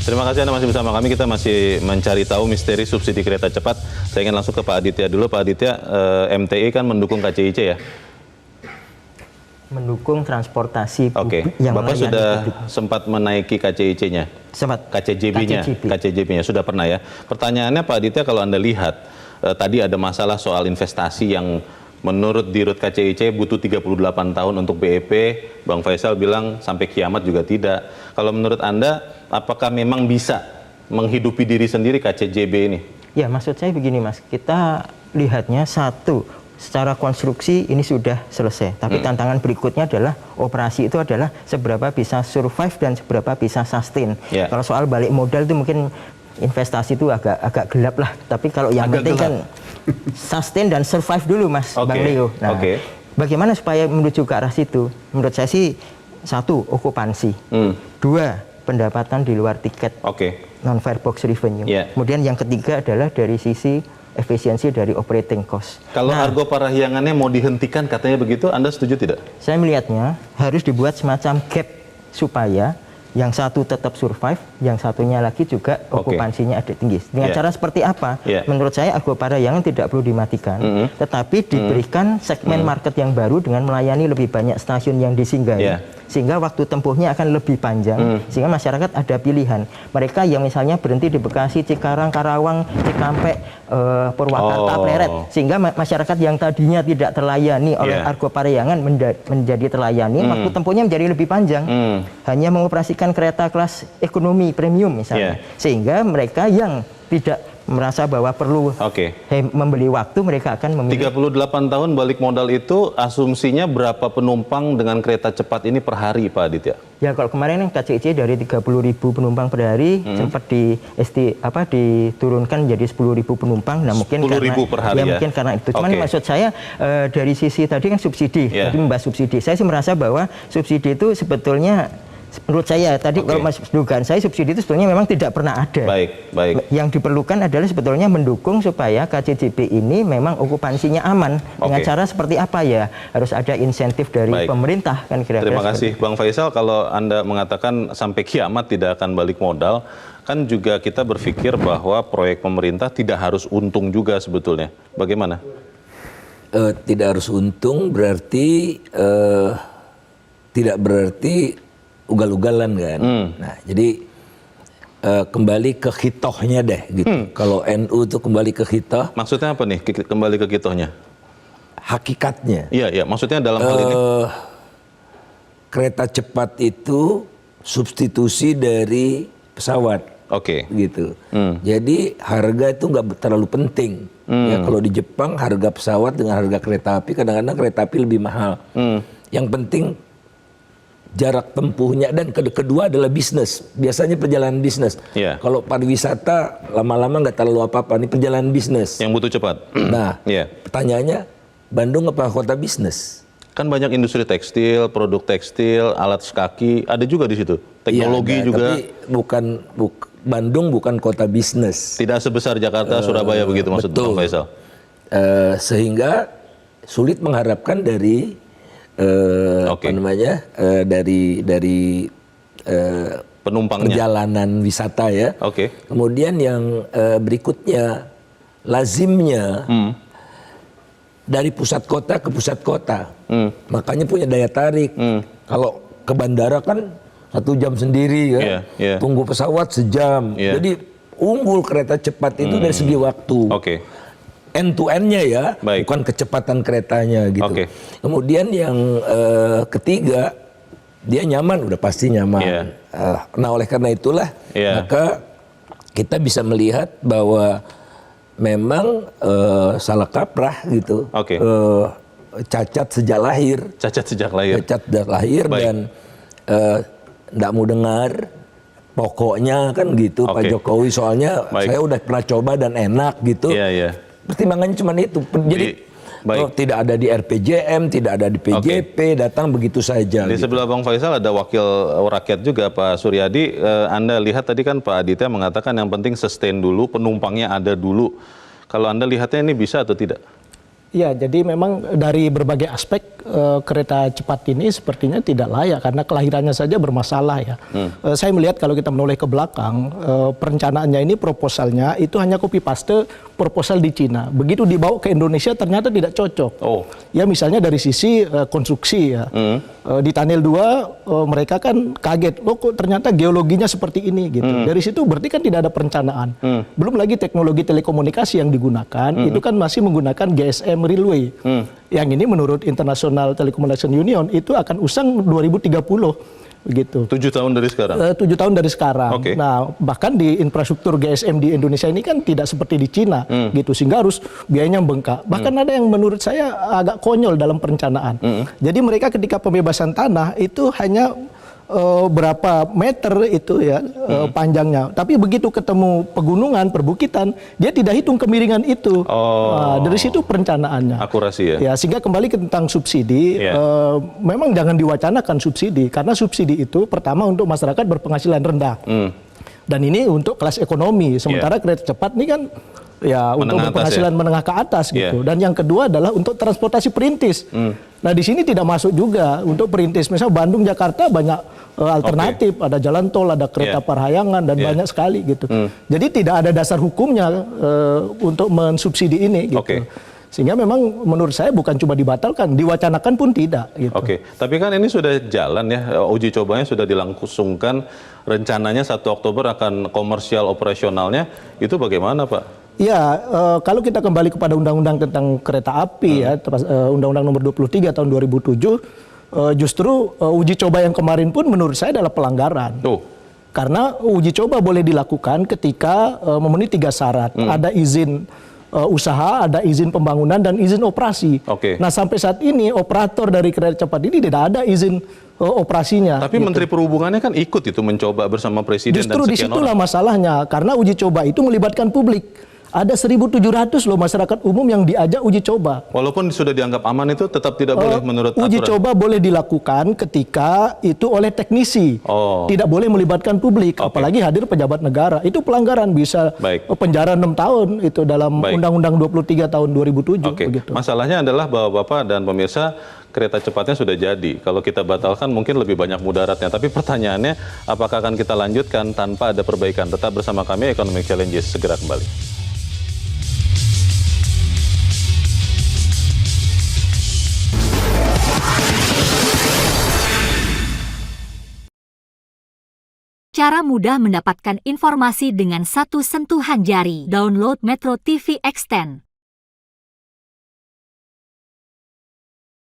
Terima kasih Anda masih bersama kami. Kita masih mencari tahu misteri subsidi kereta cepat. Saya ingin langsung ke Pak Aditya dulu. Pak Aditya, MTI kan mendukung KCIC ya? Mendukung transportasi publik yang Bapak sudah publik. Sempat menaiki KCIC-nya? Sempat. KCJB-nya sudah pernah ya? Pertanyaannya Pak Aditya, kalau Anda lihat tadi ada masalah soal investasi yang menurut Dirut KCIC butuh 38 tahun untuk BEP, Bang Faisal bilang sampai kiamat juga tidak. Kalau menurut Anda, apakah memang bisa menghidupi diri sendiri KCJB ini? Ya, maksud saya begini Mas, kita lihatnya satu, secara konstruksi ini sudah selesai. Tapi tantangan berikutnya adalah operasi itu adalah seberapa bisa survive dan seberapa bisa sustain. Kalau soal balik modal itu mungkin investasi itu agak gelap lah. Tapi kalau yang penting kan sustain dan survive dulu Mas Bang Leo. Nah, bagaimana supaya menuju ke arah situ? Menurut saya sih, satu, okupansi. Dua, pendapatan di luar tiket. Non-fare box revenue. Kemudian yang ketiga adalah dari sisi efisiensi dari operating cost. Kalau Argo Parahyangannya mau dihentikan katanya begitu, Anda setuju tidak? Saya melihatnya harus dibuat semacam gap supaya yang satu tetap survive, yang satunya lagi juga okupansinya ada tinggi. Dengan cara seperti apa? Menurut saya Argo Parahyangan tidak perlu dimatikan, tetapi diberikan segmen market yang baru dengan melayani lebih banyak stasiun yang disinggahi. Sehingga waktu tempuhnya akan lebih panjang, sehingga masyarakat ada pilihan. Mereka yang misalnya berhenti di Bekasi, Cikarang, Karawang, Cikampek, Purwakarta, Pleret, sehingga masyarakat yang tadinya tidak terlayani oleh Argo Parahyangan menjadi terlayani, waktu tempuhnya menjadi lebih panjang. Hanya mengoperasikan kereta kelas ekonomi premium misalnya, sehingga mereka yang tidak merasa bahwa perlu membeli waktu, mereka akan memilih. 38 tahun balik modal itu asumsinya berapa penumpang dengan kereta cepat ini per hari Pak Aditya? Ya kalau kemarin KCIC dari 30.000 penumpang per hari sempat diturunkan menjadi 10.000 penumpang. Nah mungkin 10.000 per hari ya? Mungkin karena itu. Cuman maksud saya dari sisi tadi kan subsidi, tadi membahas subsidi. Saya sih merasa bahwa subsidi itu sebetulnya menurut saya tadi kalau mas dugaan saya subsidi itu sebetulnya memang tidak pernah ada. Baik. Yang diperlukan adalah sebetulnya mendukung supaya KCJB ini memang okupansinya aman. Dengan cara seperti apa ya? Harus ada insentif dari pemerintah kan kira-kira. Terima kasih Bang Faisal. Kalau Anda mengatakan sampai kiamat tidak akan balik modal, kan juga kita berpikir bahwa proyek pemerintah tidak harus untung juga sebetulnya. Bagaimana? Tidak harus untung berarti tidak berarti ugal-ugalan kan. Nah, jadi kembali ke hitohnya deh gitu. Kalau NU itu kembali ke hitoh. Maksudnya apa nih kembali ke hitohnya? Hakikatnya. Iya. Maksudnya dalam hal ini kereta cepat itu substitusi dari pesawat. Gitu. Jadi harga itu nggak terlalu penting. Ya kalau di Jepang harga pesawat dengan harga kereta api kadang-kadang kereta api lebih mahal. Yang penting jarak tempuhnya dan kedua adalah bisnis. Biasanya perjalanan bisnis. Kalau pariwisata lama-lama nggak terlalu apa-apa. Ini perjalanan bisnis. Yang butuh cepat. Nah, pertanyaannya Bandung apa kota bisnis? Kan banyak industri tekstil, produk tekstil, alat kaki, ada juga di situ. Teknologi juga. Tapi Bandung bukan kota bisnis. Tidak sebesar Jakarta, Surabaya begitu maksud Bang Faisal. Sehingga sulit mengharapkan dari dari penumpangnya, perjalanan wisata ya. Kemudian yang berikutnya lazimnya dari pusat kota ke pusat kota, makanya punya daya tarik. Kalau ke bandara kan 1 jam sendiri ya, tunggu pesawat sejam. Jadi unggul kereta cepat itu dari segi waktu. End to end-nya ya, bukan kecepatan keretanya gitu. Kemudian yang ketiga, dia nyaman, udah pasti nyaman. Nah oleh karena itulah, maka kita bisa melihat bahwa memang salah kaprah gitu, cacat sejak lahir. Cacat sejak lahir. Dan nggak mau dengar. Pokoknya kan gitu Pak Jokowi, soalnya saya udah pernah coba dan enak gitu. Pertimbangannya cuma itu. Jadi tidak ada di RPJM, tidak ada di PJP, datang begitu saja. Di sebelah Bang Faisal ada wakil rakyat juga Pak Suryadi. Anda lihat tadi kan Pak Aditya mengatakan yang penting sustain dulu, penumpangnya ada dulu. Kalau Anda lihatnya ini bisa atau tidak? Ya, jadi memang dari berbagai aspek kereta cepat ini sepertinya tidak layak karena kelahirannya saja bermasalah ya. Saya melihat kalau kita menoleh ke belakang, perencanaannya ini proposalnya itu hanya copy paste proposal di Cina. Begitu dibawa ke Indonesia ternyata tidak cocok. Ya misalnya dari sisi konstruksi ya. Di Tunnel 2 mereka kan kaget, loh kok ternyata geologinya seperti ini gitu. Dari situ berarti kan tidak ada perencanaan. Belum lagi teknologi telekomunikasi yang digunakan itu kan masih menggunakan GSM Railway. Yang ini menurut International Telecommunication Union itu akan usang 2030 begitu. 7 tahun dari sekarang. 7 tahun dari sekarang. Nah, bahkan di infrastruktur GSM di Indonesia ini kan tidak seperti di Cina gitu, sehingga harus biayanya membengkak. Bahkan ada yang menurut saya agak konyol dalam perencanaan. Jadi mereka ketika pembebasan tanah itu hanya berapa meter itu ya panjangnya. Tapi begitu ketemu pegunungan, perbukitan, dia tidak hitung kemiringan itu. Dari situ perencanaannya. Akurasi ya. Ya, sehingga kembali ke tentang subsidi, memang jangan diwacanakan subsidi karena subsidi itu pertama untuk masyarakat berpenghasilan rendah. Dan ini untuk kelas ekonomi. Sementara kereta cepat ini kan ya untuk berpenghasilan menengah ke atas gitu. Dan yang kedua adalah untuk transportasi perintis. Nah, di sini tidak masuk juga untuk perintis. Misalnya Bandung Jakarta banyak alternatif, ada jalan tol, ada kereta parahyangan dan banyak sekali gitu. Jadi tidak ada dasar hukumnya untuk mensubsidi ini gitu. Sehingga memang menurut saya bukan cuma dibatalkan, diwacanakan pun tidak gitu. Tapi kan ini sudah jalan ya, uji cobanya sudah dilangsungkan, rencananya 1 Oktober akan komersial operasionalnya, itu bagaimana Pak? Ya, kalau kita kembali kepada undang-undang tentang kereta api ya, Undang-Undang Nomor 23 tahun 2007, justru uji coba yang kemarin pun menurut saya adalah pelanggaran. Karena uji coba boleh dilakukan ketika memenuhi 3 syarat. Ada izin usaha, ada izin pembangunan, dan izin operasi. Nah, sampai saat ini operator dari kereta cepat ini tidak ada izin operasinya. Tapi Menteri Perhubungannya kan ikut itu mencoba bersama Presiden justru dan sekian orang. Justru disitulah masalahnya, karena uji coba itu melibatkan publik. Ada 1.700 loh masyarakat umum yang diajak uji coba. Walaupun sudah dianggap aman itu tetap tidak boleh menurut aturan. Uji coba boleh dilakukan ketika itu oleh teknisi. Tidak boleh melibatkan publik, apalagi hadir pejabat negara. Itu pelanggaran, bisa penjara 6 tahun itu dalam Undang-Undang 23 tahun 2007. Begitu. Masalahnya adalah bahwa Bapak dan pemirsa, kereta cepatnya sudah jadi. Kalau kita batalkan mungkin lebih banyak mudaratnya. Tapi pertanyaannya, apakah akan kita lanjutkan tanpa ada perbaikan? Tetap bersama kami, Economic Challenges segera kembali. Cara mudah mendapatkan informasi dengan satu sentuhan jari. Download Metro TV Extend.